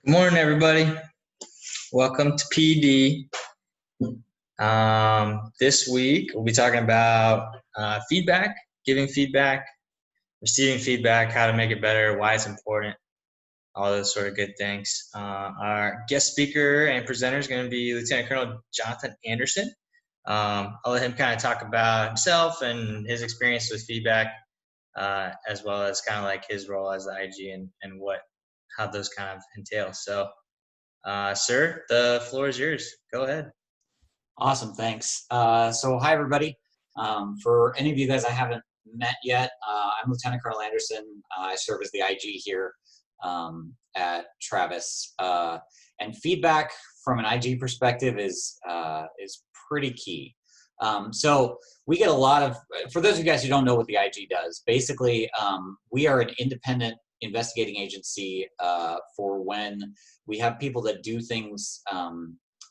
Good morning, everybody. Welcome to PD. This week, we'll be talking about feedback, giving feedback, receiving feedback, how to make it better, why it's important, all those sort of good things. Our guest speaker and presenter is going to be Lt Col Jonathan Anderson. I'll let him kind of talk about himself and his experience with feedback, as well as kind of like his role as the IG and how those kind of entail. So, sir, the floor is yours. Go ahead. Awesome, thanks. So hi, everybody. For any of you guys I haven't met yet, I'm Lt Col Anderson. I serve as the IG here at Travis. And feedback from an IG perspective is pretty key. So we get a lot of, for those of you guys who don't know what the IG does, basically we are an independent investigating agency for when we have people that do things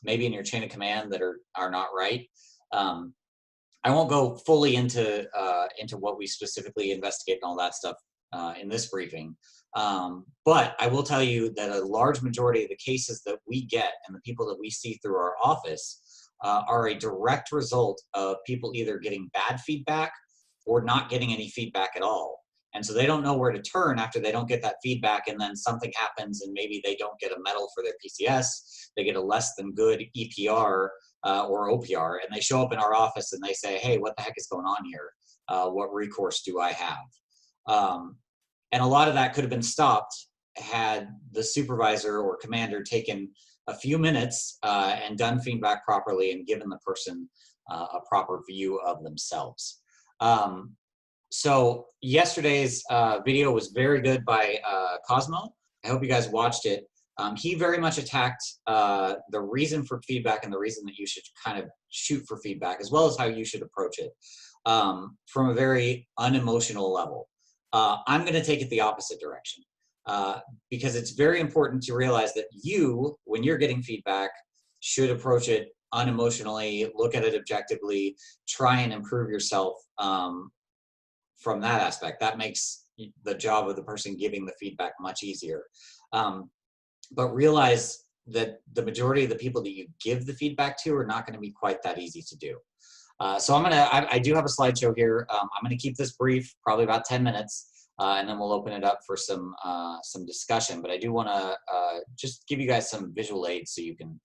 maybe in your chain of command that are not right. I won't go fully into what we specifically investigate and all that stuff in this briefing, but I will tell you that a large majority of the cases that we get and the people that we see through our office are a direct result of people either getting bad feedback or not getting any feedback at all. And so they don't know where to turn after they don't get that feedback, and then something happens and maybe they don't get a medal for their PCS, they get a less than good EPR or OPR, and they show up in our office and they say, hey, what the heck is going on here? What recourse do I have? And a lot of that could have been stopped had the supervisor or commander taken a few minutes and done feedback properly and given the person a proper view of themselves. So yesterday's video was very good by Cosmo. I hope you guys watched it. He very much attacked the reason for feedback and the reason that you should kind of shoot for feedback, as well as how you should approach it from a very unemotional level. I'm going to take it the opposite direction because it's very important to realize that you, when you're getting feedback, should approach it unemotionally, look at it objectively, try and improve yourself from that aspect. That makes the job of the person giving the feedback much easier. But realize that the majority of the people that you give the feedback to are not going to be quite that easy to do. So I do have a slideshow here. I'm going to keep this brief, probably about 10 minutes, and then we'll open it up for some discussion. But I do want to just give you guys some visual aids so you can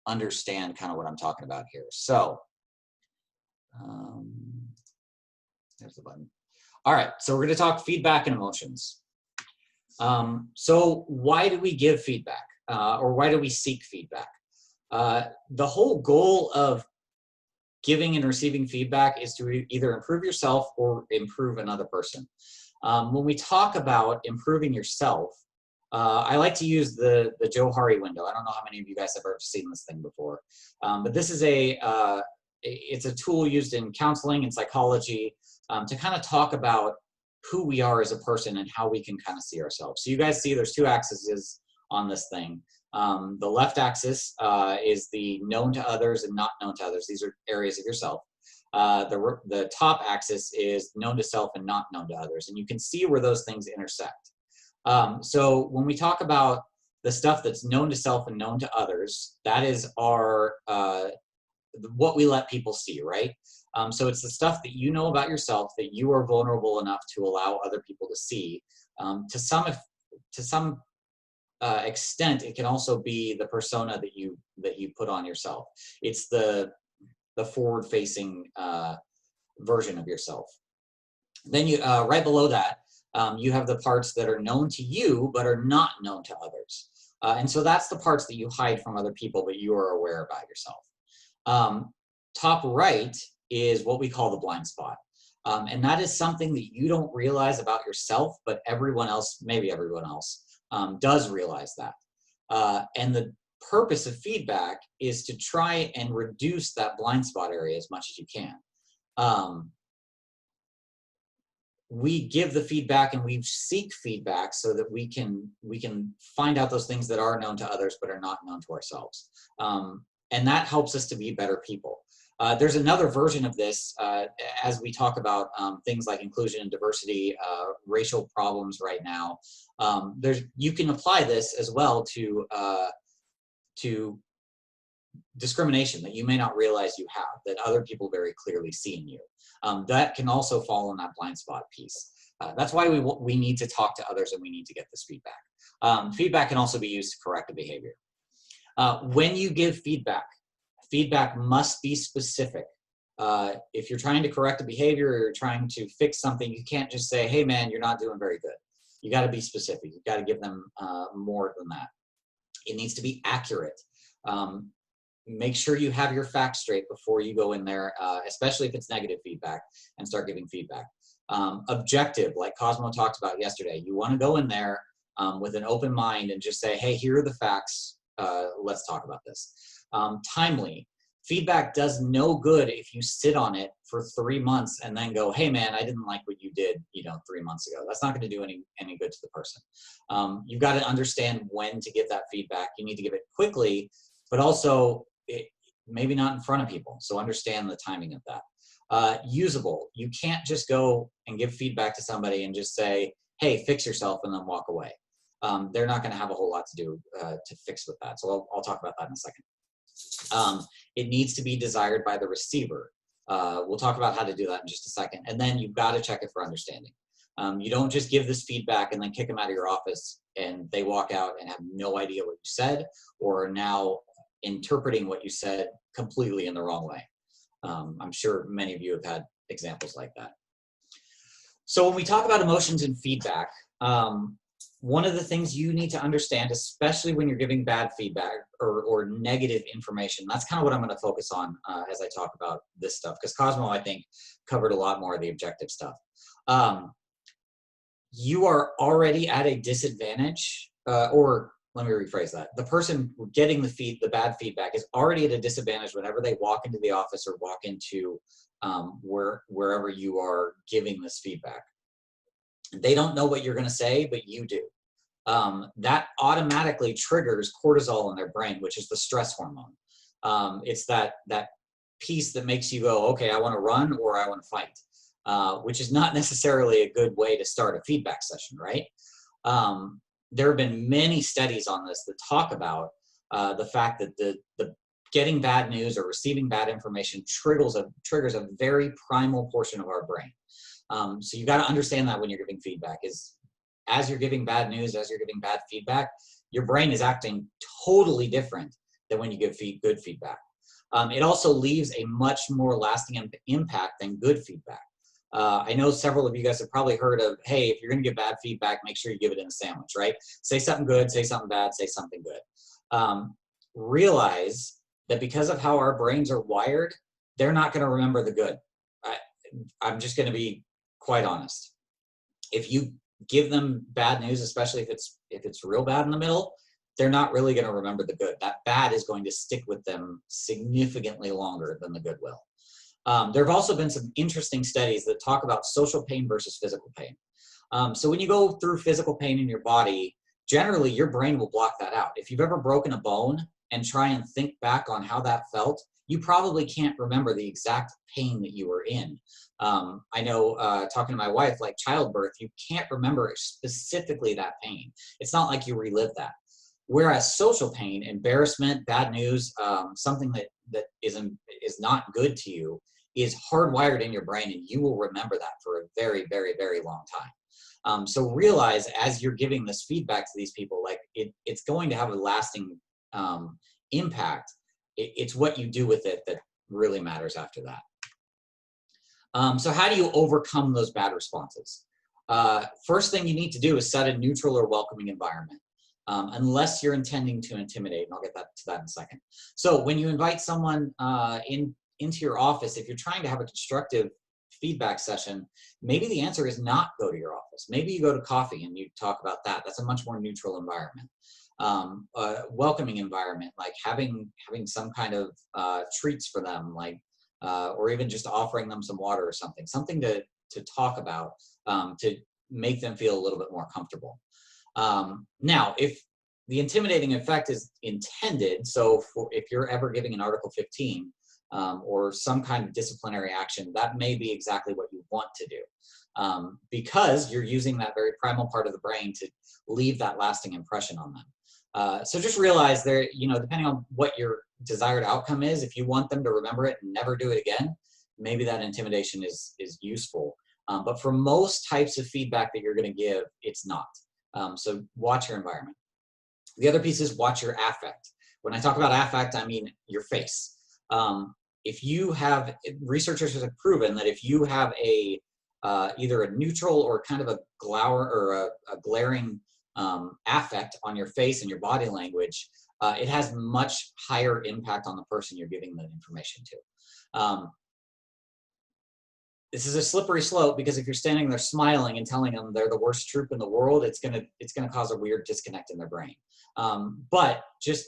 understand kind of what I'm talking about here. So there's the button. All right, so we're going to talk feedback and emotions. So why do we give feedback or why do we seek feedback? The whole goal of giving and receiving feedback is to either improve yourself or improve another person. When we talk about improving yourself, I like to use the Joe Hari window. I don't know how many of you guys have ever seen this thing before, but this is it's a tool used in counseling and psychology to kind of talk about who we are as a person and how we can kind of see ourselves. So you guys see there's two axes on this thing. The left axis is the known to others and not known to others. These are areas of yourself. The top axis is known to self and not known to others. And you can see where those things intersect. So when we talk about the stuff that's known to self and known to others, that is our what we let people see, right? So it's the stuff that you know about yourself that you are vulnerable enough to allow other people to see. To some extent, it can also be the persona that you put on yourself. It's the forward-facing version of yourself. Then you right below that, you have the parts that are known to you but are not known to others. And so that's the parts that you hide from other people but you are aware about yourself. Top right is what we call the blind spot. And that is something that you don't realize about yourself, but everyone else, maybe everyone else, does realize that. And the purpose of feedback is to try and reduce that blind spot area as much as you can. We give the feedback and we seek feedback so that we can find out those things that are known to others but are not known to ourselves. And that helps us to be better people. There's another version of this as we talk about things like inclusion and diversity, racial problems right now. You can apply this as well to discrimination that you may not realize you have, that other people very clearly see in you. That can also fall in that blind spot piece. That's why we need to talk to others and we need to get this feedback. Feedback can also be used to correct a behavior. When you give feedback, feedback must be specific. If you're trying to correct a behavior or you're trying to fix something, you can't just say, hey man, you're not doing very good. You got to be specific. You got to give them more than that. It needs to be accurate. Make sure you have your facts straight before you go in there, especially if it's negative feedback, and start giving feedback. Objective, like Cosmo talked about yesterday. You want to go in there with an open mind and just say, hey, here are the facts. Let's talk about this. Timely. Feedback does no good if you sit on it for 3 months and then go, hey man, I didn't like what you did, 3 months ago. That's not going to do any good to the person. You've got to understand when to give that feedback. You need to give it quickly, but also maybe not in front of people. So understand the timing of that. Usable. You can't just go and give feedback to somebody and just say, hey, fix yourself, and then walk away. They're not going to have a whole lot to do to fix with that. So I'll talk about that in a second. It needs to be desired by the receiver. We'll talk about how to do that in just a second. And then you've got to check it for understanding. You don't just give this feedback and then kick them out of your office and they walk out and have no idea what you said, or are now interpreting what you said completely in the wrong way. I'm sure many of you have had examples like that. So when we talk about emotions and feedback, one of the things you need to understand, especially when you're giving bad feedback or negative information, that's kind of what I'm going to focus on as I talk about this stuff, because Cosmo, I think, covered a lot more of the objective stuff. You are already at a disadvantage, or let me rephrase that. The person getting the bad feedback is already at a disadvantage whenever they walk into the office or walk into wherever you are giving this feedback. They don't know what you're going to say, but you do. That automatically triggers cortisol in their brain, which is the stress hormone. It's that piece that makes you go, okay, I want to run or I want to fight, which is not necessarily a good way to start a feedback session, right? There have been many studies on this that talk about the fact that the getting bad news or receiving bad information triggers a very primal portion of our brain. So you got to understand that when you're giving feedback, is as you're giving bad news, as you're giving bad feedback, your brain is acting totally different than when you give good feedback. It also leaves a much more lasting impact than good feedback. I know several of you guys have probably heard of, hey, if you're going to give bad feedback, make sure you give it in a sandwich, right? Say something good, say something bad, say something good. Realize that because of how our brains are wired, they're not going to remember the good. I'm just going to be quite honest. If you give them bad news, especially if it's real bad in the middle, they're not really going to remember the good. That bad is going to stick with them significantly longer than the good will. There have also been some interesting studies that talk about social pain versus physical pain. So when you go through physical pain in your body, generally your brain will block that out. If you've ever broken a bone and try and think back on how that felt, you probably can't remember the exact pain that you were in. I know talking to my wife, like childbirth, you can't remember specifically that pain. It's not like you relive that. Whereas social pain, embarrassment, bad news, something that is not good to you, is hardwired in your brain, and you will remember that for a very, very, very long time. So realize as you're giving this feedback to these people, like it's going to have a lasting impact. It's what you do with it that really matters after that. So how do you overcome those bad responses? First thing you need to do is set a neutral or welcoming environment, unless you're intending to intimidate, and I'll get to that in a second. So when you invite someone into your office, if you're trying to have a constructive feedback session, maybe the answer is not go to your office. Maybe you go to coffee and you talk about that. That's a much more neutral environment. Welcoming environment, like having some kind of treats for them, like or even just offering them some water or something to talk about, to make them feel a little bit more comfortable. Now, if the intimidating effect is intended, so if you're ever giving an Article 15, or some kind of disciplinary action, that may be exactly what you want to do, because you're using that very primal part of the brain to leave that lasting impression on them. So just realize there, depending on what your desired outcome is, if you want them to remember it and never do it again, maybe that intimidation is useful. But for most types of feedback that you're going to give, it's not. So watch your environment. The other piece is watch your affect. When I talk about affect, I mean your face. If you have, researchers have proven that if you have a either a neutral or kind of a glower or a glaring affect on your face and your body language, it has much higher impact on the person you're giving the information to. This is a slippery slope, because if you're standing there smiling and telling them they're the worst troop in the world, it's gonna cause a weird disconnect in their brain. But just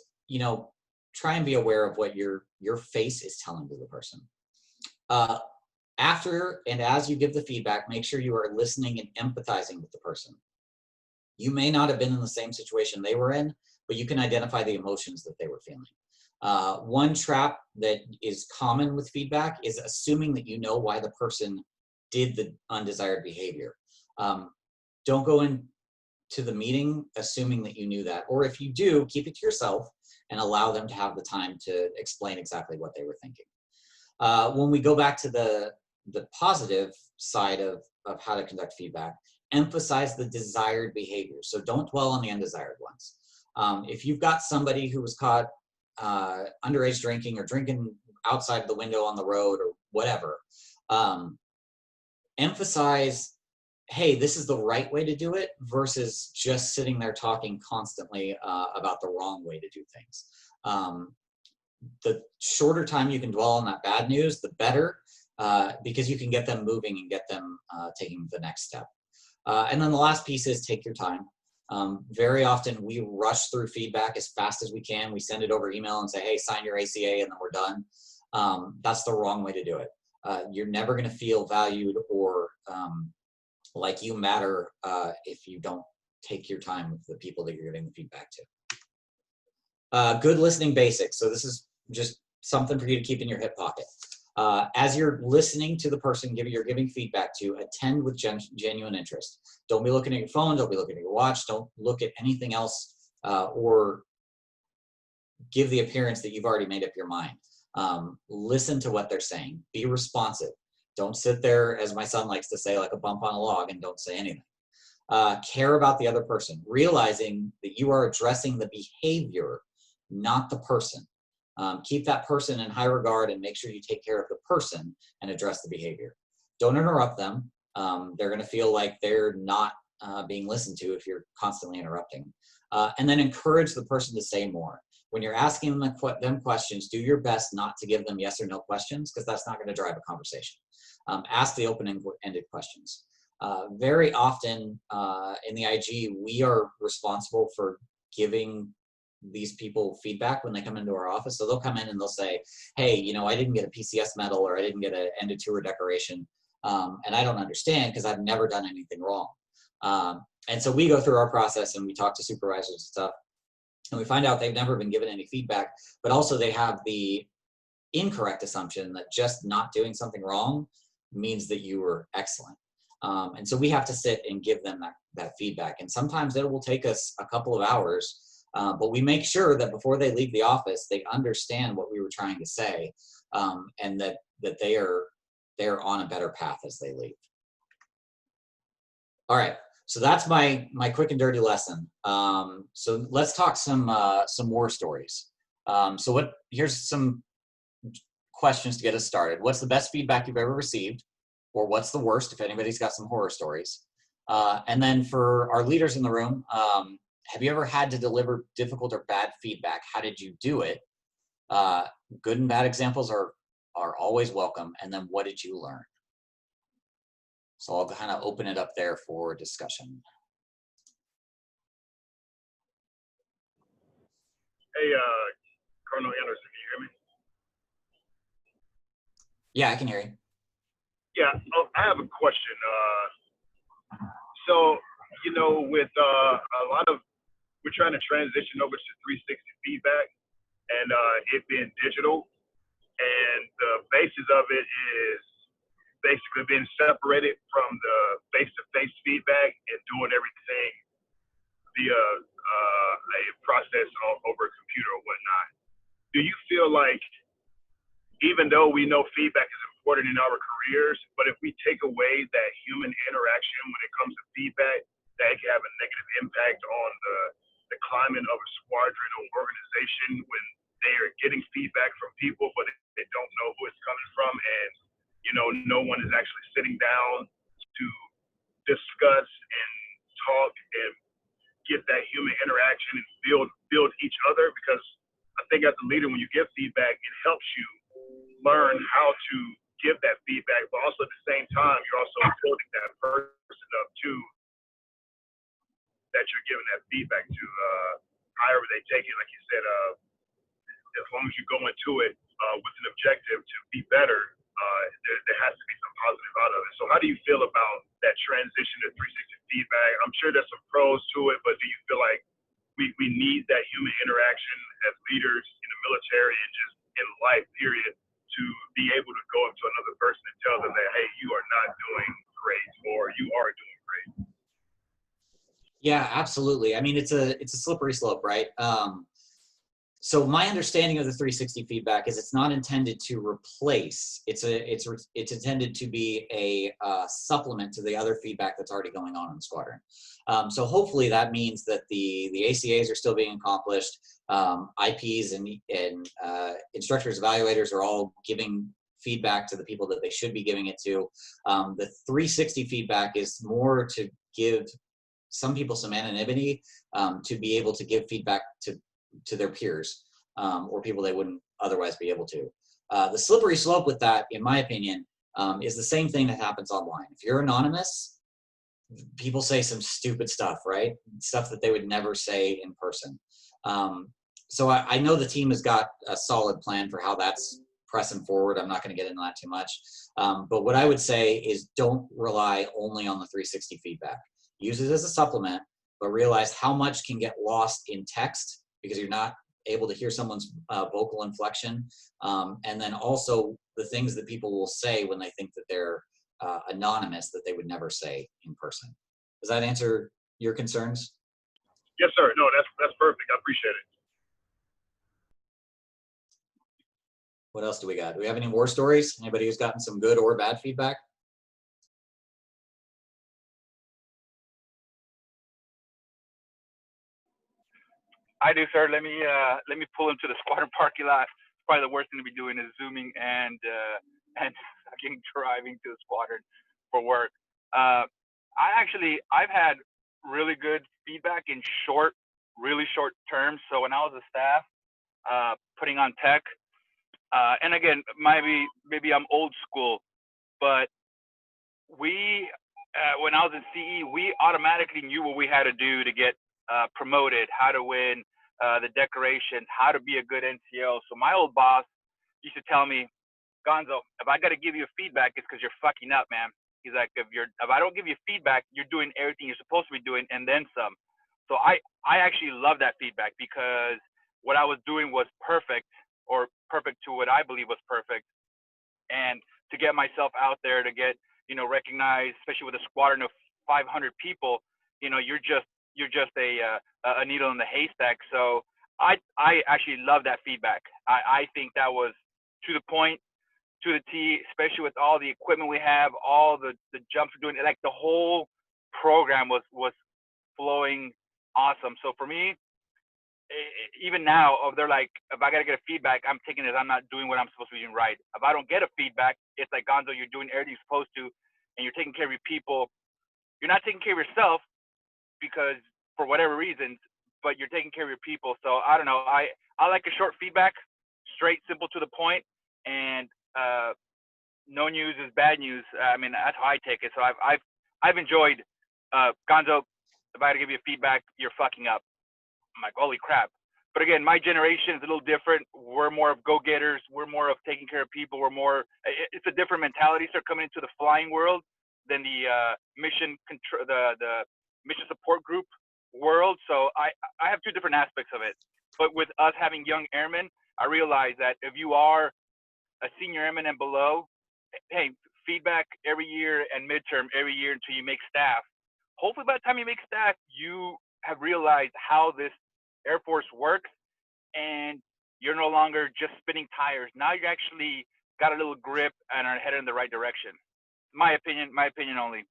try and be aware of what your face is telling to the person. After and as you give the feedback, make sure you are listening and empathizing with the person. You may not have been in the same situation they were in, but you can identify the emotions that they were feeling. One trap that is common with feedback is assuming that you know why the person did the undesired behavior. Don't go into the meeting assuming that you knew that, or if you do, keep it to yourself and allow them to have the time to explain exactly what they were thinking. When we go back to the positive side of how to conduct feedback, emphasize the desired behaviors. So don't dwell on the undesired ones. If you've got somebody who was caught underage drinking or drinking outside the window on the road or whatever, emphasize, hey, this is the right way to do it, versus just sitting there talking constantly about the wrong way to do things. The shorter time you can dwell on that bad news, the better, because you can get them moving and get them taking the next step. And then the last piece is take your time. Very often we rush through feedback as fast as we can. We send it over email and say, hey, sign your ACA, and then we're done. That's the wrong way to do it. You're never going to feel valued or like you matter if you don't take your time with the people that you're giving the feedback to. Good listening basics. So this is just something for you to keep in your hip pocket. As you're listening to the person you're giving feedback to, attend with genuine interest. Don't be looking at your phone, don't be looking at your watch, don't look at anything else, or give the appearance that you've already made up your mind. Listen to what they're saying, be responsive. Don't sit there, as my son likes to say, like a bump on a log and don't say anything. Care about the other person, realizing that you are addressing the behavior, not the person. Keep that person in high regard and make sure you take care of the person and address the behavior. Don't interrupt them. They're going to feel like they're not being listened to if you're constantly interrupting. And then encourage the person to say more. When you're asking them questions, do your best not to give them yes or no questions, because that's not going to drive a conversation. Ask the open-ended questions. Very often in the IG, we are responsible for giving these people feedback when they come into our office. So they'll come in and they'll say, hey, I didn't get a PCS medal, or I didn't get an ended tour decoration. And I don't understand because I've never done anything wrong. And so we go through our process and we talk to supervisors and stuff. And we find out they've never been given any feedback, but also they have the incorrect assumption that just not doing something wrong means that you were excellent. And so we have to sit and give them that feedback. And sometimes it will take us a couple of hours. But we make sure that before they leave the office, they understand what we were trying to say, and that they're on a better path as they leave. All right, so that's my quick and dirty lesson. So let's talk some war stories. Here's some questions to get us started. What's the best feedback you've ever received, or what's the worst, if anybody's got some horror stories? And then for our leaders in the room, have you ever had to deliver difficult or bad feedback? How did you do it? Good and bad examples are always welcome. And then what did you learn? So I'll kind of open it up there for discussion. Hey, Colonel Anderson, can you hear me? Yeah, I can hear you. Yeah, I have a question. So, with a lot of, we're trying to transition over to 360 feedback and it being digital. and the basis of it is basically being separated from the face-to-face feedback and doing everything via a process over a computer or whatnot. Do you feel like, even though we know feedback is important in our careers, but if we take away that human interaction when it comes to feedback, that can have a negative impact on the climate of a squadron or organization when they are getting feedback from people, but they don't know who it's coming from, and no one is actually sitting down to discuss and talk and get that human interaction and build each other. Because I think as a leader, when you give feedback, it helps you learn how to give that feedback, but also at the same time, you're also building that person up too, that you're giving that feedback to, however they take it. Like you said, as long as you go into it with an objective to be better, there has to be some positive out of it. So how do you feel about that transition to 360 feedback? I'm sure there's some pros to it, but do you feel like we need that human interaction as leaders in the military and just in life, period, to be able to go up to another person and tell them that, hey, you are not doing great, or you are doing great? Yeah, absolutely. I mean, it's a slippery slope, right? So my understanding of the 360 feedback is it's not intended to replace. It's intended to be a supplement to the other feedback that's already going on in the squadron. So hopefully that means that the ACAs are still being accomplished. IPs and instructors, evaluators are all giving feedback to the people that they should be giving it to. The 360 feedback is more to give some people some anonymity to be able to give feedback to their peers or people they wouldn't otherwise be able to. The slippery slope with that, in my opinion, is the same thing that happens online. If you're anonymous, people say some stupid stuff, right? Stuff that they would never say in person. So I know the team has got a solid plan for how that's pressing forward. I'm not going to get into that too much. But what I would say is don't rely only on the 360 feedback. Use it as a supplement, but realize how much can get lost in text because you're not able to hear someone's vocal inflection. And then also the things that people will say when they think that they're anonymous that they would never say in person. Does that answer your concerns? Yes, sir. No, that's perfect. I appreciate it. What else do we got? Do we have any war stories? Anybody who's gotten some good or bad feedback? I do, sir. Let me pull into the squadron parking lot. Probably the worst thing to be doing is zooming and fucking driving to the squadron for work. I've had really good feedback in really short terms. So when I was a staff, putting on tech, and again, maybe I'm old school, but we when I was in CE, we automatically knew what we had to do to get promoted, how to win the decorations, how to be a good NCO. So my old boss used to tell me, Gonzo, if I got to give you feedback, it's because you're fucking up, man. He's like, if I don't give you feedback, you're doing everything you're supposed to be doing and then some. So I actually love that feedback because what I was doing was perfect, or perfect to what I believe was perfect. And to get myself out there, to get, recognized, especially with a squadron of 500 people, you're just a needle in the haystack. So I actually love that feedback. I think that was to the point, to the T, especially with all the equipment we have, all the jumps we're doing. Like the whole program was flowing awesome. So for me, even now, they're like, if I gotta get a feedback, I'm taking it as I'm not doing what I'm supposed to be doing right. If I don't get a feedback, it's like, Gonzo, you're doing everything you're supposed to, and you're taking care of your people. You're not taking care of yourself because for whatever reasons, but you're taking care of your people. So I don't know. I like a short feedback, straight, simple, to the point, and no news is bad news. I mean, that's how I take it. So I've enjoyed Gonzo. If I had to give you feedback, you're fucking up. I'm like, holy crap. But again, my generation is a little different. We're more of go-getters. We're more of taking care of people. It's a different mentality start coming into the flying world than the mission control, the mission support group world. So I have two different aspects of it. But with us having young airmen, I realize that if you are a senior airman and below, hey, feedback every year and midterm every year until you make staff. Hopefully by the time you make staff, you have realized how this Air Force works, and you're no longer just spinning tires. Now you actually got a little grip and are headed in the right direction. My opinion only.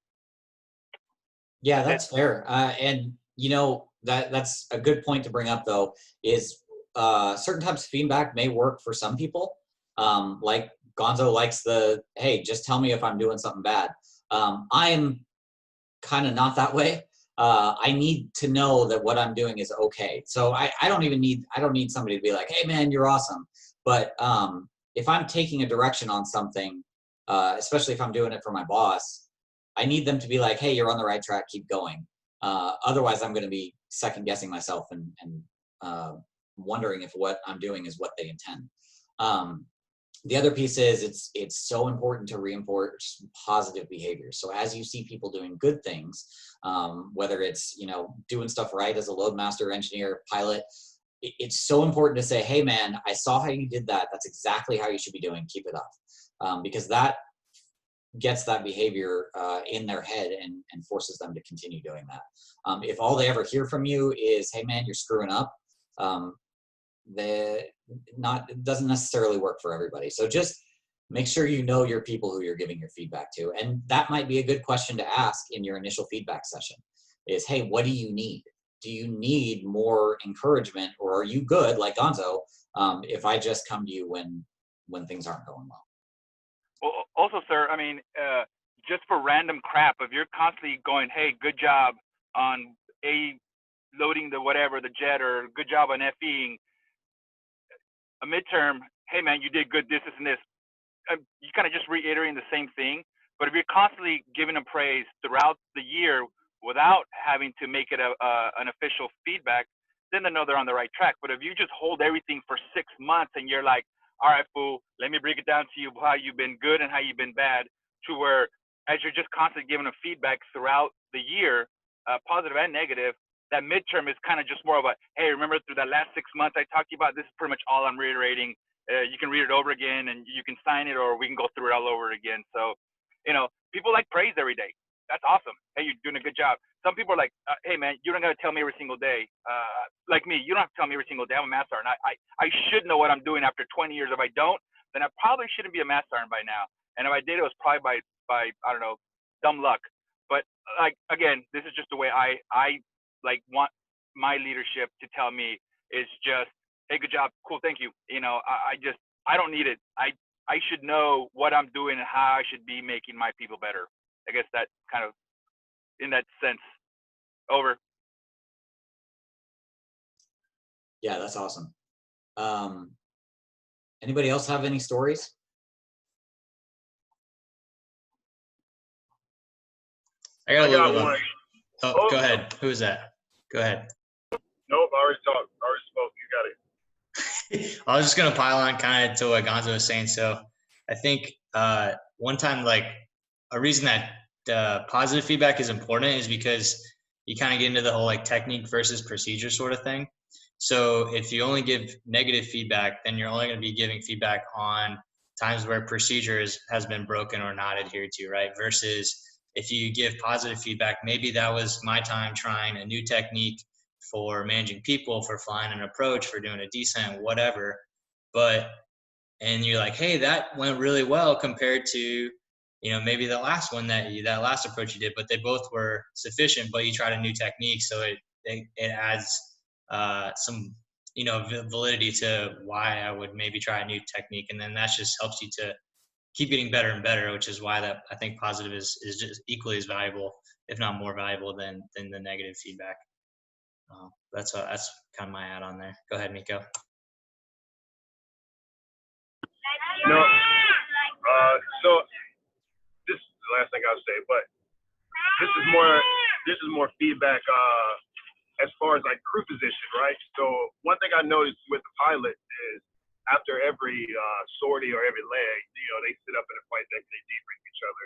Yeah, that's fair. And you know, that's a good point to bring up though, is certain types of feedback may work for some people. Like Gonzo likes the, hey, just tell me if I'm doing something bad. I'm kind of not that way. I need to know that what I'm doing is okay. So I don't need somebody to be like, hey man, you're awesome. But if I'm taking a direction on something, especially if I'm doing it for my boss, I need them to be like, hey, you're on the right track, keep going. Otherwise I'm going to be second guessing myself and wondering if what I'm doing is what they intend. The other piece is it's so important to reinforce positive behavior. So as you see people doing good things, whether it's, you know, doing stuff right as a loadmaster, engineer, pilot, it's so important to say, hey man, I saw how you did that. That's exactly how you should be doing. Keep it up. Because that gets that behavior in their head and forces them to continue doing that. If all they ever hear from you is, hey man, you're screwing up, it doesn't necessarily work for everybody. So just make sure you know your people who you're giving your feedback to. And that might be a good question to ask in your initial feedback session is, hey, what do you need? Do you need more encouragement, or are you good, like Gonzo, if I just come to you when things aren't going well? Well, also, sir, I mean, just for random crap, if you're constantly going, hey, good job on loading the whatever, the jet, or good job on FEing, a midterm, hey man, you did good, this and this. You kind of just reiterating the same thing. But if you're constantly giving them praise throughout the year without having to make it an official feedback, then they know they're on the right track. But if you just hold everything for 6 months and you're like, all right, fool, let me break it down to you how you've been good and how you've been bad, to where as you're just constantly giving them feedback throughout the year, positive and negative, that midterm is kind of just more of a, hey, remember through that last 6 months I talked to you about, this is pretty much all I'm reiterating. You can read it over again and you can sign it, or we can go through it all over again. So, you know, people like praise every day. That's awesome. Hey, you're doing a good job. Some people are like, hey man, you don't got to tell me every single day. Like me, you don't have to tell me every single day. I'm a master sergeant. I should know what I'm doing after 20 years. If I don't, then I probably shouldn't be a master sergeant by now. And if I did, it was probably by I don't know, dumb luck. But like, again, this is just the way I like want my leadership to tell me is just, hey, good job, cool, thank you. You know, I don't need it. I should know what I'm doing and how I should be making my people better. I guess that kind of, in that sense. Over. Yeah, that's awesome. Anybody else have any stories? I got a little one. Oh, go ahead. Who is that? Go ahead. Nope, I already talked. I already spoke. You got it. I was just gonna pile on kind of to what Gonzo was saying. So I think one time, like, a reason that positive feedback is important is because you kind of get into the whole like technique versus procedure sort of thing. So if you only give negative feedback, then you're only going to be giving feedback on times where procedure has been broken or not adhered to, right? Versus if you give positive feedback, maybe that was my time trying a new technique for managing people, for flying an approach, for doing a descent, whatever. And you're like, hey, that went really well compared to, you know, maybe the last one that last approach you did, but they both were sufficient, but you tried a new technique. So it adds some, you know, validity to why I would maybe try a new technique. And then that just helps you to keep getting better and better, which is why that I think positive is just equally as valuable, if not more valuable than the negative feedback. That's kind of my add on there. Go ahead, Miko. No, so this is the last thing I'll say, but this is more feedback as far as like crew position, right? So one thing I noticed with the pilot is after every sortie or every leg, you know, they sit up in a flight deck and they debrief each other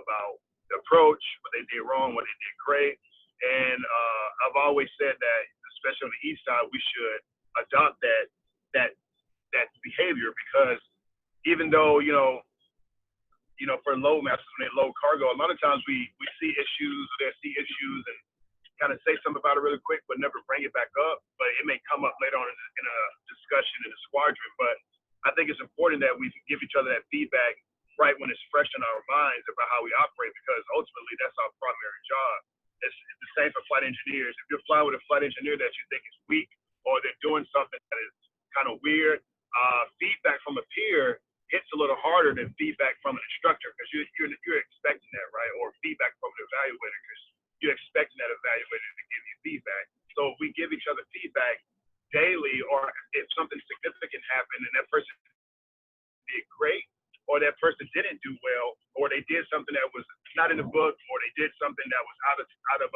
about the approach, what they did wrong, what they did great. And I've always said that, especially on the east side, we should adopt that behavior, because even though, for load masters, when they load cargo, a lot of times we see issues, or they see issues and kind of say something about it really quick, but never bring it back up. But it may come up later on in a discussion in a squadron. But I think it's important that we give each other that feedback right when it's fresh in our minds about how we operate, because ultimately that's our primary job. It's the same for flight engineers. If you're flying with a flight engineer that you think is weak, or they're doing something that is kind of weird, feedback from a peer hits a little harder than feedback from an instructor, because you're expecting that, right? Or feedback from an evaluator, because you're expecting that evaluator to give you feedback. So if we give each other feedback daily, or if something significant happened and that person did great, or that person didn't do well, or they did something that was not in the book, or they did something that was out of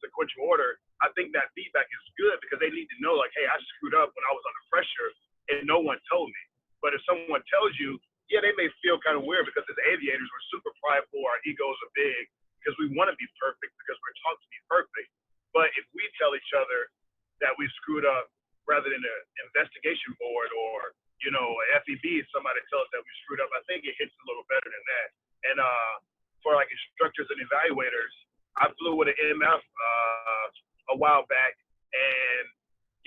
sequential order, I think that feedback is good, because they need to know, like, hey, I screwed up when I was under pressure and no one told me. But if someone tells you, yeah, they may feel kind of weird, because as aviators, we're super prideful, our egos are big, because we want to be perfect, because we're taught to be perfect. But if we tell each other that we screwed up, rather than an investigation board, or a FEB, somebody tell us that we screwed up, I think it hits a little better than that. And for like instructors and evaluators, I flew with an MF a while back, and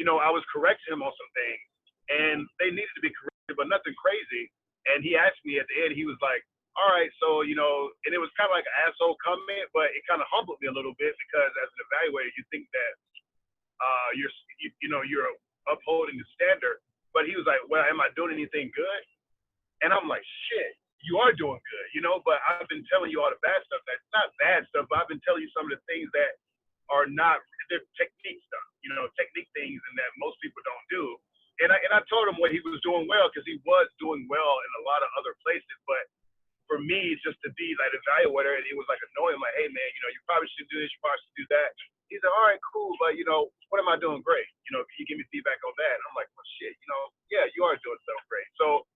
I was correcting him on some things, and they needed to be corrected, but nothing crazy. And he asked me at the end, he was like, all right, so, and it was kind of like an asshole comment, but it kind of humbled me a little bit, because as an evaluator, you think that you're upholding the standard. But he was like, well, am I doing anything good? And I'm like, shit, you are doing good, but I've been telling you all the bad stuff. That's not bad stuff, but I've been telling you some of the things that are not, they're technique stuff, technique things, and that most people don't do. And I told him what he was doing well, because he was doing well in a lot of other places. But for me, just to be like evaluator, it was like annoying, like, hey man, you probably should do this, you probably should do that. He's like, all right, cool, but what am I doing great? Can you give me feedback on that? And I'm like, well, shit, yeah, you are doing stuff great. So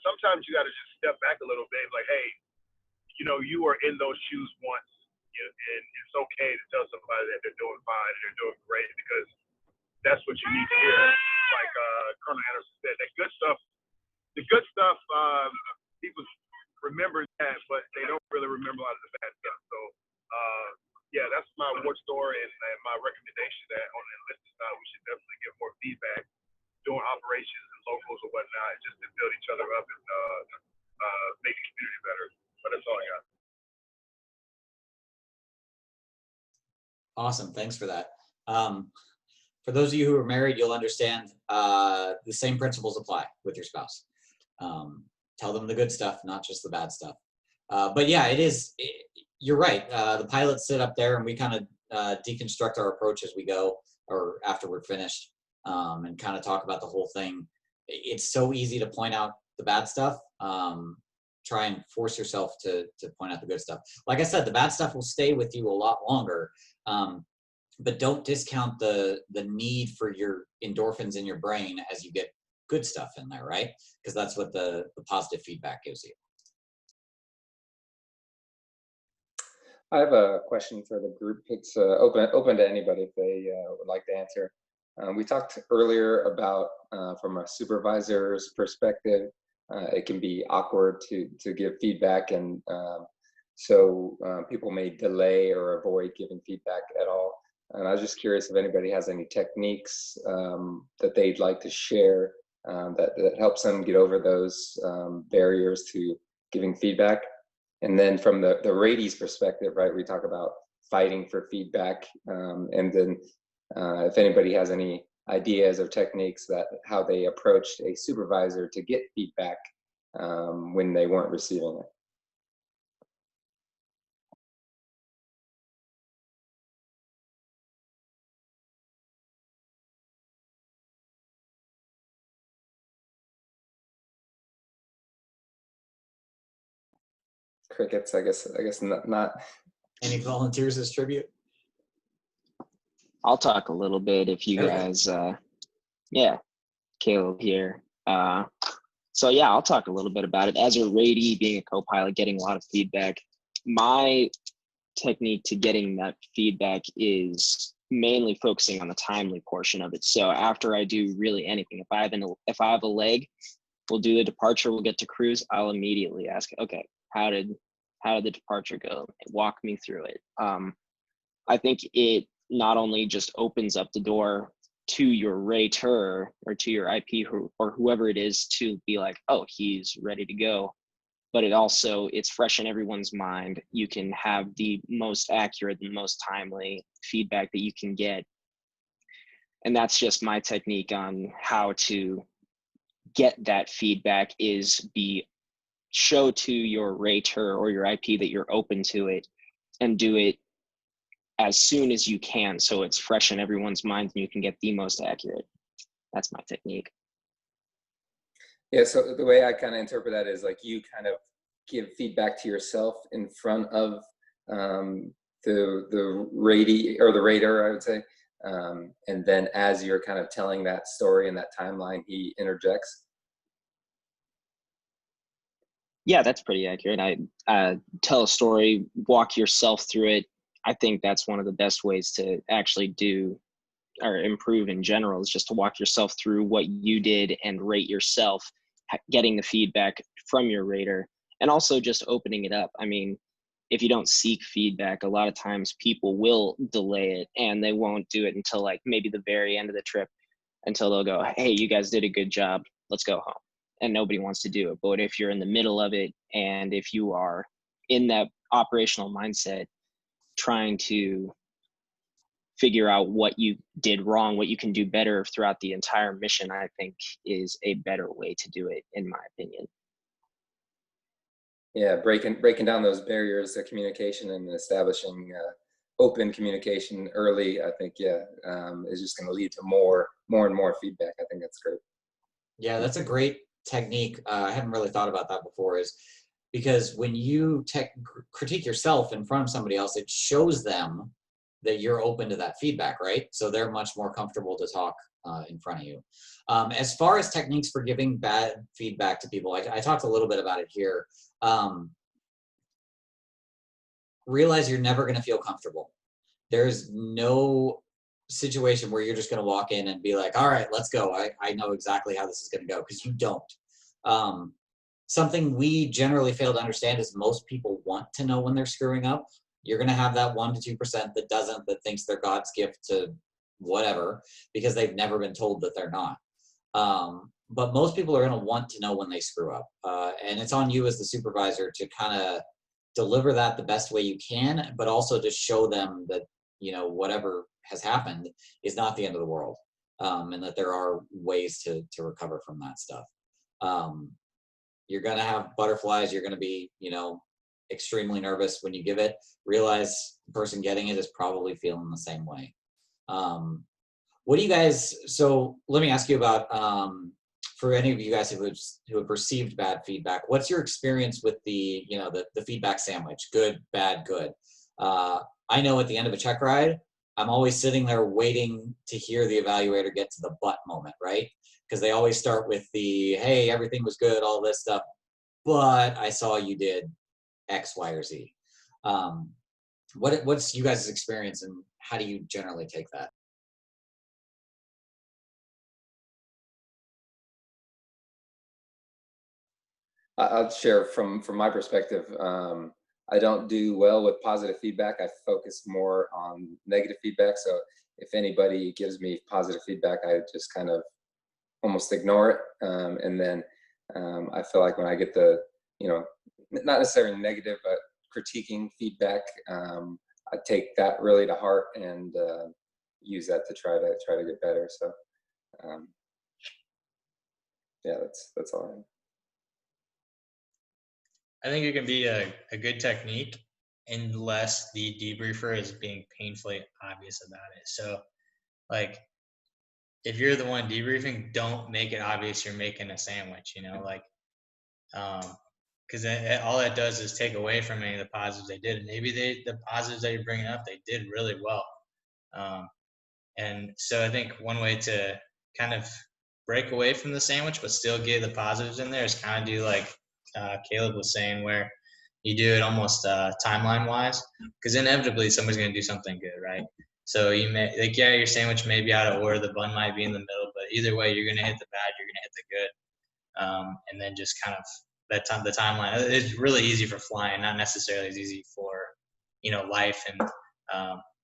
sometimes you got to just step back a little bit, like, hey, you were in those shoes once, and it's okay to tell somebody that they're doing fine and they're doing great, because that's what you need to hear. Like Colonel Anderson said, the good stuff, people remember that, but they don't really remember a lot of the bad stuff. So, yeah, that's my war story and my recommendation, that on the enlisted side, we should definitely give more feedback during operations and locals or whatnot, just to build each other up and make the community better. But that's all I got. Awesome, thanks for that. For those of you who are married, you'll understand the same principles apply with your spouse. Tell them the good stuff, not just the bad stuff. But yeah, you're right. The pilots sit up there and we kind of deconstruct our approach as we go, or after we're finished, and kind of talk about the whole thing. It's so easy to point out the bad stuff. Try and force yourself to point out the good stuff. Like I said, the bad stuff will stay with you a lot longer. But don't discount the need for your endorphins in your brain as you get good stuff in there, right? Because that's what the positive feedback gives you. I have a question for the group. It's open to anybody if they would like to answer. We talked earlier about, from a supervisor's perspective, it can be awkward to give feedback, and so people may delay or avoid giving feedback at all. And I was just curious if anybody has any techniques that they'd like to share that helps them get over those barriers to giving feedback. And then from the ratie's perspective, right, we talk about fighting for feedback. And then if anybody has any ideas or techniques that how they approached a supervisor to get feedback when they weren't receiving it. Crickets, I guess not. Any volunteers as tribute? I'll talk a little bit if you guys, yeah, Caleb here. So yeah, I'll talk a little bit about it. As a ratie, being a co-pilot, getting a lot of feedback, my technique to getting that feedback is mainly focusing on the timely portion of it. So after I do really anything, if I have a leg we'll do the departure, we'll get to cruise. I'll immediately ask, okay, how did the departure go? Walk me through it. I think it not only just opens up the door to your rater or to your IP or whoever it is to be like, oh, he's ready to go, but it's fresh in everyone's mind. You can have the most accurate and most timely feedback that you can get. And that's just my technique on how to get that feedback, is show to your rater or your IP that you're open to it, and do it as soon as you can so it's fresh in everyone's mind and you can get the most accurate. That's my technique. Yeah, so the way I kind of interpret that is like you kind of give feedback to yourself in front of the rater or the rater, I would say. And then as you're kind of telling that story and that timeline, he interjects. Yeah, that's pretty accurate. I tell a story, walk yourself through it. I think that's one of the best ways to actually do or improve in general, is just to walk yourself through what you did and rate yourself, getting the feedback from your rater, and also just opening it up. I mean, if you don't seek feedback, a lot of times people will delay it and they won't do it until like maybe the very end of the trip, until they'll go, hey, you guys did a good job, let's go home. And nobody wants to do it. But if you're in the middle of it, and if you are in that operational mindset, trying to figure out what you did wrong, what you can do better throughout the entire mission, I think is a better way to do it, in my opinion. Yeah, breaking down those barriers to communication and establishing open communication early, I think, is just going to lead to more and more feedback. I think that's great. Yeah, that's a great technique. I hadn't really thought about that before, is because when you critique yourself in front of somebody else, it shows them that you're open to that feedback, right? So they're much more comfortable to talk in front of you. As far as techniques for giving bad feedback to people, I talked a little bit about it here. Realize you're never going to feel comfortable. There's no situation where you're just going to walk in and be like, all right, let's go. I know exactly how this is going to go, because you don't. Something we generally fail to understand is most people want to know when they're screwing up. You're going to have that 1% to 2% that doesn't, that thinks they're God's gift to whatever, because they've never been told that they're not. But most people are going to want to know when they screw up. And it's on you as the supervisor to kind of deliver that the best way you can, but also to show them that, you know, whatever has happened is not the end of the world, and that there are ways to recover from that stuff. You're going to have butterflies. You're going to be, you know, extremely nervous when you give it. Realize the person getting it is probably feeling the same way. What do you guys, so let me ask you about, for any of you guys who have received bad feedback, what's your experience with the, you know, the feedback sandwich? Good, bad, good. I know at the end of a check ride, I'm always sitting there waiting to hear the evaluator get to the but moment, right? Because they always start with the, hey, everything was good, all this stuff, but I saw you did X, Y, or Z. What's you guys' experience, and how do you generally take that? I'll share from my perspective. I don't do well with positive feedback. I focus more on negative feedback. So if anybody gives me positive feedback, I just kind of almost ignore it. And then I feel like when I get the, you know, not necessarily negative, but critiquing feedback, I take that really to heart and use that to try to get better. So yeah, that's all I have. I think it can be a good technique unless the debriefer is being painfully obvious about it. So, like, if you're the one debriefing, don't make it obvious you're making a sandwich, you know, like, because all that does is take away from any of the positives they did. And maybe the positives that you're bringing up, they did really well. And so I think one way to kind of break away from the sandwich but still get the positives in there is kind of do like Caleb was saying, where you do it almost timeline wise, because inevitably somebody's going to do something good, right? So you may, like, yeah, your sandwich may be out of order, the bun might be in the middle, but either way, you're going to hit the bad, you're going to hit the good. and then just kind of the timeline. It's really easy for flying, not necessarily as easy for life and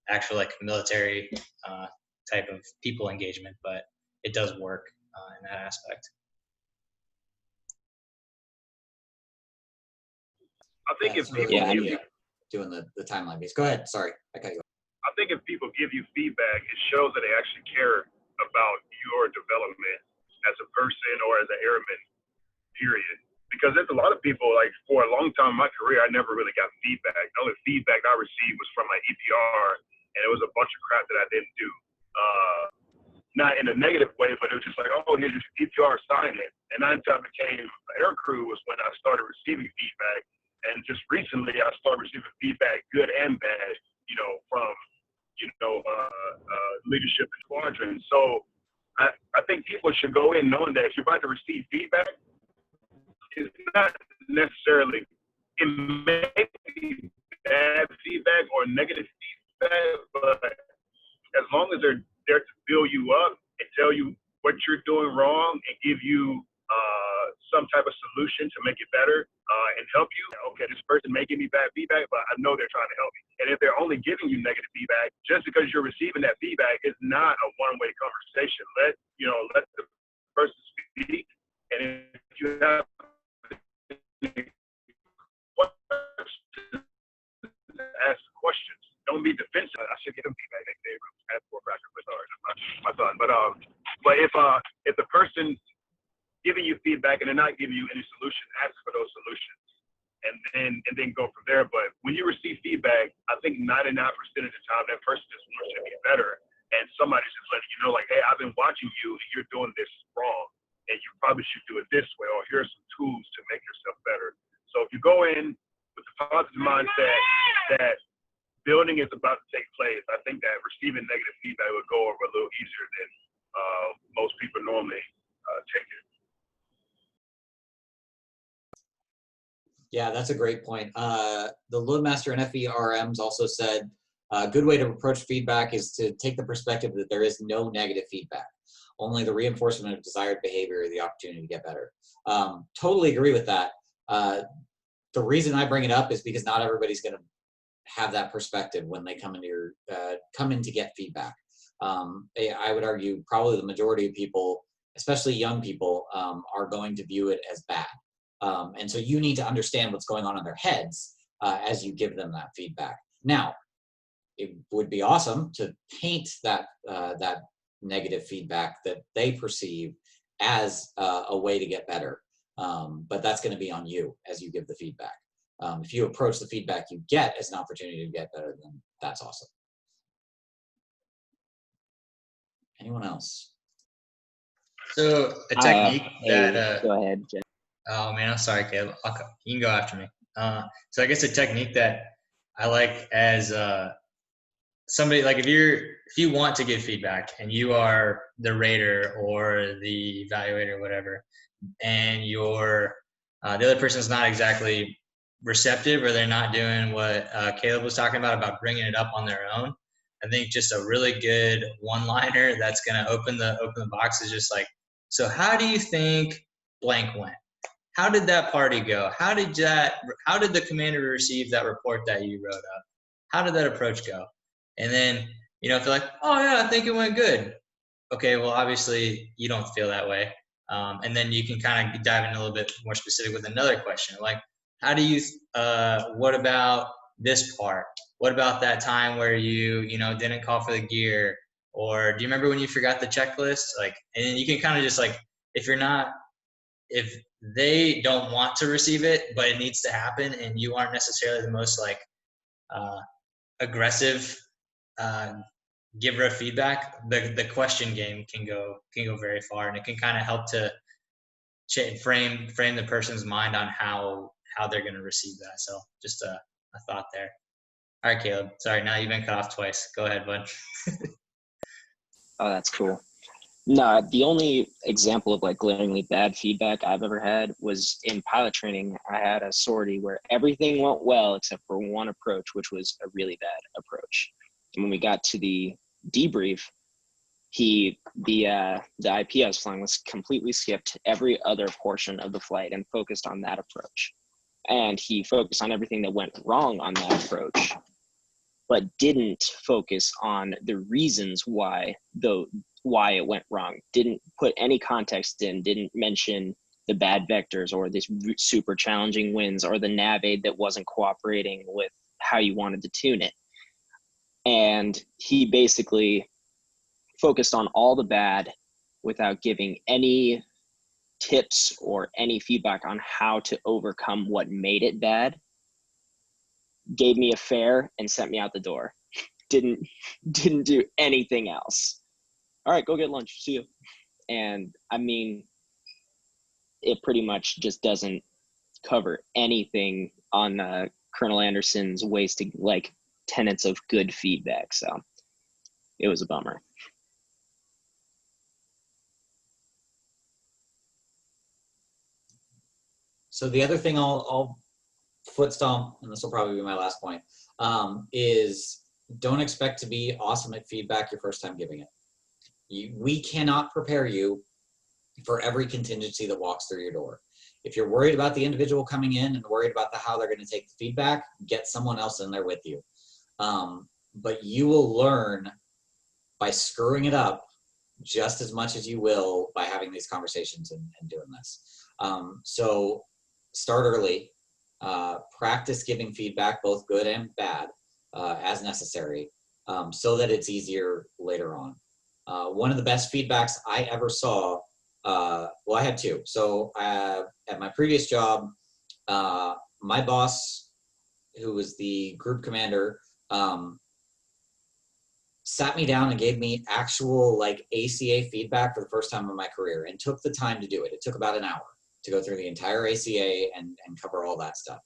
actual like military type of people engagement, but it does work in that aspect. I think if people doing the timeline base. Go ahead. Sorry, I cut you off. I think if people give you feedback, it shows that they actually care about your development as a person or as an airman, period. Because there's a lot of people, like for a long time in my career, I never really got feedback. The only feedback I received was from my EPR, and it was a bunch of crap that I didn't do. Not in a negative way, but it was just like, oh, here's your EPR, sign it. And until I became an air crew was when I started receiving feedback. And just recently, I started receiving feedback, good and bad, from, leadership and squadron. So I think people should go in knowing that if you're about to receive feedback, it's not necessarily, it may be bad feedback or negative feedback, but as long as they're there to build you up and tell you what you're doing wrong and give you some type of solution to make it better and help you. Okay, this person may give me bad feedback, but I know they're trying to help me. And if they're only giving you negative feedback, just because you're receiving that feedback is not a one-way conversation. Let the person speak, and if you have ask questions. Don't be defensive. I should get them feedback next day. Ask for a cracker, but sorry, my son. But if the person's giving you feedback and they're not giving you any solution, ask for those solutions, and then go from there. But when you receive feedback, I think 99% of the time that person just wants to be better, and somebody's just letting you know, like, hey, I've been watching you, and you're doing this wrong, and you probably should do it this way, or here are some tools to make yourself better. So if you go in with the positive mindset that building is about to take place, I think that receiving negative feedback would go over a little easier than most people normally take it. Yeah, that's a great point. The Loadmaster and FERMs also said a good way to approach feedback is to take the perspective that there is no negative feedback, only the reinforcement of desired behavior or the opportunity to get better. Totally agree with that. The reason I bring it up is because not everybody's going to have that perspective when they come in to get feedback. I would argue probably the majority of people, especially young people, are going to view it as bad. And so you need to understand what's going on in their heads as you give them that feedback. Now, it would be awesome to paint that negative feedback that they perceive as a way to get better. But that's going to be on you as you give the feedback. If you approach the feedback you get as an opportunity to get better, then that's awesome. Anyone else? So a technique that go ahead, Jeff. Oh man, I'm sorry, Caleb. You can go after me. So I guess a technique that I like as somebody, like if you want to give feedback and you are the rater or the evaluator or whatever, and the other person is not exactly receptive, or they're not doing what Caleb was talking about bringing it up on their own, I think just a really good one-liner that's going to open the box is just like, so how do you think blank went? How did that party go? How did the commander receive that report that you wrote up? How did that approach go? And then, if they're like, oh yeah, I think it went good. Okay, well, obviously you don't feel that way. And then you can kind of dive in a little bit more specific with another question. Like, how do you, what about this part? What about that time where you didn't call for the gear? Or do you remember when you forgot the checklist? Like, and you can kind of just like, if they don't want to receive it, but it needs to happen, and you aren't necessarily the most like aggressive giver of feedback, the question game can go very far, and it can kind of help to frame the person's mind on how they're going to receive that. So just a thought there. All right, Caleb. Sorry, now you've been cut off twice. Go ahead, bud. Oh, that's cool. No, the only example of like glaringly bad feedback I've ever had was in pilot training. I had a sortie where everything went well except for one approach, which was a really bad approach. And when we got to the debrief, the IP I was flying was completely skipped every other portion of the flight and focused on that approach. And he focused on everything that went wrong on that approach, but didn't focus on the reasons why it went wrong. Didn't put any context in, didn't mention the bad vectors or these super challenging winds or the nav aid that wasn't cooperating with how you wanted to tune it. And he basically focused on all the bad without giving any tips or any feedback on how to overcome what made it bad. Gave me a fare and sent me out the door. Didn't do anything else. All right, go get lunch. See you. And I mean, it pretty much just doesn't cover anything on Colonel Anderson's ways to like tenets of good feedback. So it was a bummer. So the other thing I'll foot stomp, and this will probably be my last point, is don't expect to be awesome at feedback your first time giving it. We cannot prepare you for every contingency that walks through your door. If you're worried about the individual coming in and worried about how they're going to take the feedback, get someone else in there with you. But you will learn by screwing it up just as much as you will by having these conversations and doing this. So start early, practice giving feedback, both good and bad, as necessary, so that it's easier later on. One of the best feedbacks I ever saw, well, I had two. So at my previous job, my boss, who was the group commander, sat me down and gave me actual like ACA feedback for the first time in my career and took the time to do it. It took about an hour to go through the entire ACA and cover all that stuff,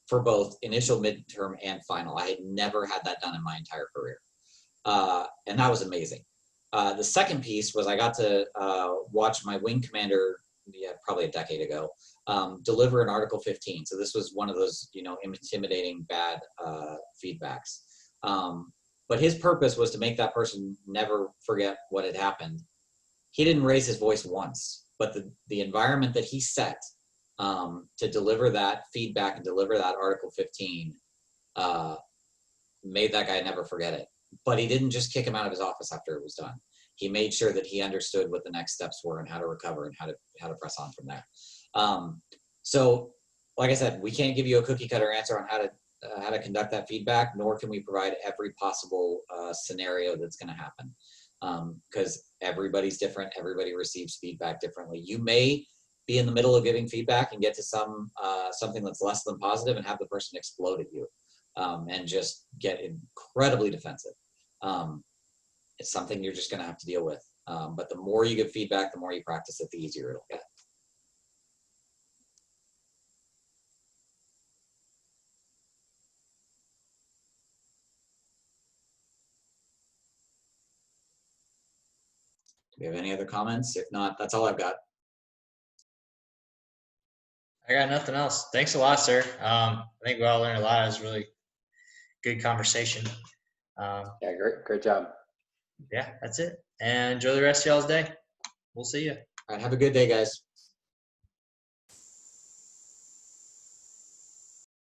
for both initial, midterm, and final. I had never had that done in my entire career. And that was amazing. The second piece was I got to watch my wing commander, probably a decade ago, deliver an Article 15. So this was one of those, intimidating bad feedbacks. But his purpose was to make that person never forget what had happened. He didn't raise his voice once, but the environment that he set to deliver that feedback and deliver that Article 15 made that guy never forget it. But he didn't just kick him out of his office after it was done. He made sure that he understood what the next steps were and how to recover and how to press on from there. So, like I said, we can't give you a cookie cutter answer on how to conduct that feedback, nor can we provide every possible scenario that's going to happen, because everybody's different. Everybody receives feedback differently. You may be in the middle of giving feedback and get to something that's less than positive and have the person explode at you, and just get incredibly defensive. It's something you're just going to have to deal with. But the more you give feedback, the more you practice it, the easier it'll get. Do we have any other comments? If not, that's all I've got. I got nothing else. Thanks a lot, sir. I think we all learned a lot. It was a really good conversation. Yeah, great job. Yeah, that's it. And enjoy the rest of y'all's day. We'll see you. All right, have a good day, guys.